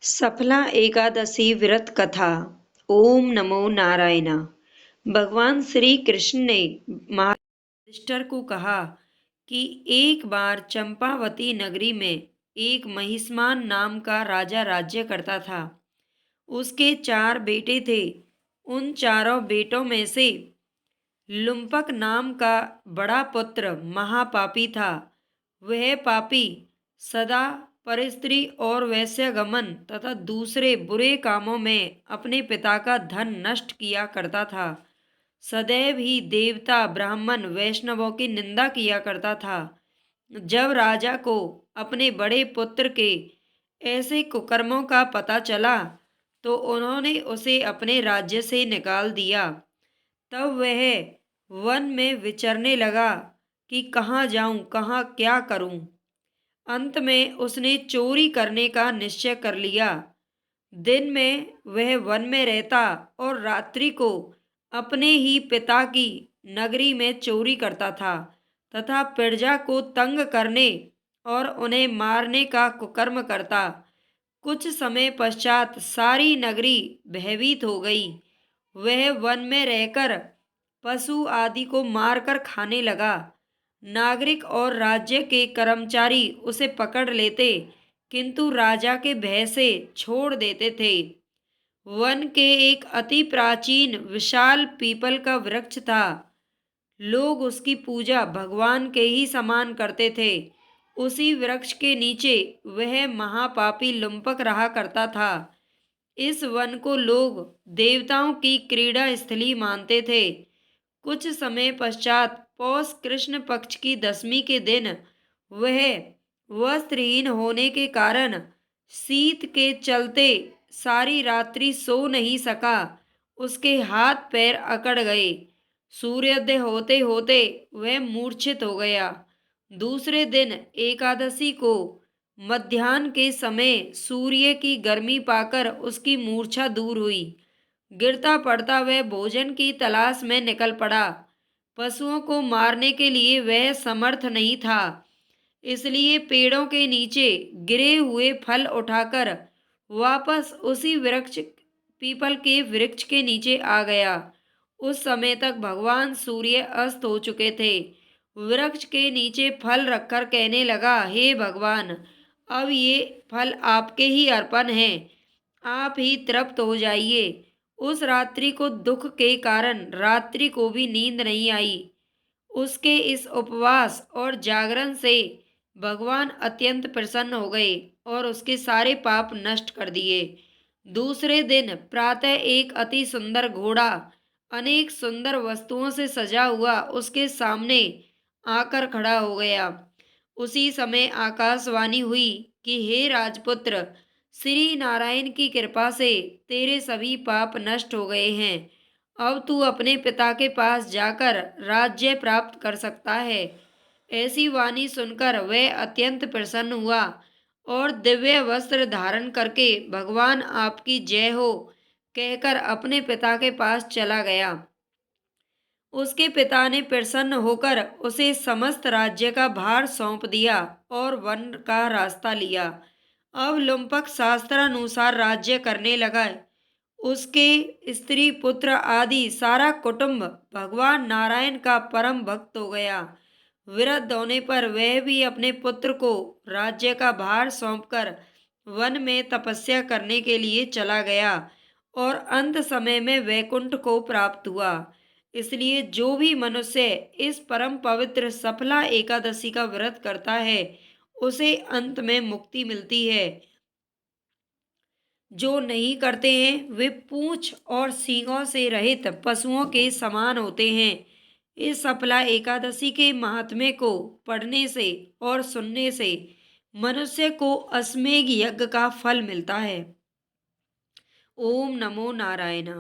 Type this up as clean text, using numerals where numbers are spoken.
सफला एकादशी व्रत कथा। ओम नमो नारायण। भगवान श्री कृष्ण ने युधिष्ठिर को कहा कि एक बार चंपावती नगरी में एक महिष्मान नाम का राजा राज्य करता था। उसके 4 बेटे थे। उन चारों बेटों में से लुम्पक नाम का बड़ा पुत्र महापापी था। वह पापी सदा परस्त्री और वैश्यगमन तथा दूसरे बुरे कामों में अपने पिता का धन नष्ट किया करता था। सदैव ही देवता ब्राह्मण वैष्णवों की निंदा किया करता था। जब राजा को अपने बड़े पुत्र के ऐसे कुकर्मों का पता चला तो उन्होंने उसे अपने राज्य से निकाल दिया। तब वह वन में विचरने लगा कि कहाँ जाऊं, कहाँ क्या करूं। अंत में उसने चोरी करने का निश्चय कर लिया। दिन में वह वन में रहता और रात्रि को अपने ही पिता की नगरी में चोरी करता था तथा प्रजा को तंग करने और उन्हें मारने का कुकर्म करता। कुछ समय पश्चात सारी नगरी भयभीत हो गई। वह वन में रहकर पशु आदि को मारकर खाने लगा। नागरिक और राज्य के कर्मचारी उसे पकड़ लेते किंतु राजा के भय से छोड़ देते थे। वन के एक अति प्राचीन विशाल पीपल का वृक्ष था। लोग उसकी पूजा भगवान के ही समान करते थे। उसी वृक्ष के नीचे वह महापापी लुम्पक रहा करता था। इस वन को लोग देवताओं की क्रीड़ा स्थली मानते थे। कुछ समय पश्चात पौष कृष्ण पक्ष की 10वीं के दिन वह वस्त्रहीन होने के कारण शीत के चलते सारी रात्रि सो नहीं सका। उसके हाथ पैर अकड़ गए। सूर्योदय होते होते वह मूर्छित हो गया। दूसरे दिन एकादशी को मध्याह्न के समय सूर्य की गर्मी पाकर उसकी मूर्छा दूर हुई। गिरता पड़ता वह भोजन की तलाश में निकल पड़ा। पशुओं को मारने के लिए वह समर्थ नहीं था, इसलिए पेड़ों के नीचे गिरे हुए फल उठाकर वापस उसी वृक्ष पीपल के वृक्ष के नीचे आ गया। उस समय तक भगवान सूर्य अस्त हो चुके थे। वृक्ष के नीचे फल रखकर कहने लगा, हे भगवान, अब ये फल आपके ही अर्पण हैं, आप ही तृप्त हो जाइए। उस रात्रि को दुख के कारण रात्रि को भी नींद नहीं आई। उसके इस उपवास और जागरण से भगवान अत्यंत प्रसन्न हो गए और उसके सारे पाप नष्ट कर दिए। दूसरे दिन प्रातः एक अति सुंदर घोड़ा अनेक सुंदर वस्तुओं से सजा हुआ उसके सामने आकर खड़ा हो गया। उसी समय आकाशवाणी हुई कि हे राजपुत्र, श्री नारायण की कृपा से तेरे सभी पाप नष्ट हो गए हैं। अब तू अपने पिता के पास जाकर राज्य प्राप्त कर सकता है। ऐसी वाणी सुनकर वह अत्यंत प्रसन्न हुआ और दिव्य वस्त्र धारण करके भगवान आपकी जय हो कहकर अपने पिता के पास चला गया। उसके पिता ने प्रसन्न होकर उसे समस्त राज्य का भार सौंप दिया और वन का रास्ता लिया। अब लुम्पक शास्त्रानुसार राज्य करने लगा। उसके स्त्री पुत्र आदि सारा कुटुंब भगवान नारायण का परम भक्त हो गया। वृद्ध होने पर वह भी अपने पुत्र को राज्य का भार सौंपकर वन में तपस्या करने के लिए चला गया और अंत समय में वैकुंठ को प्राप्त हुआ। इसलिए जो भी मनुष्य इस परम पवित्र सफला एकादशी का व्रत करता है उसे अंत में मुक्ति मिलती है। जो नहीं करते हैं वे पूंछ और सींगों से रहित पशुओं के समान होते हैं। इस सफला एकादशी के महात्म्य को पढ़ने से और सुनने से मनुष्य को अश्वमेध यज्ञ का फल मिलता है। ओम नमो नारायण।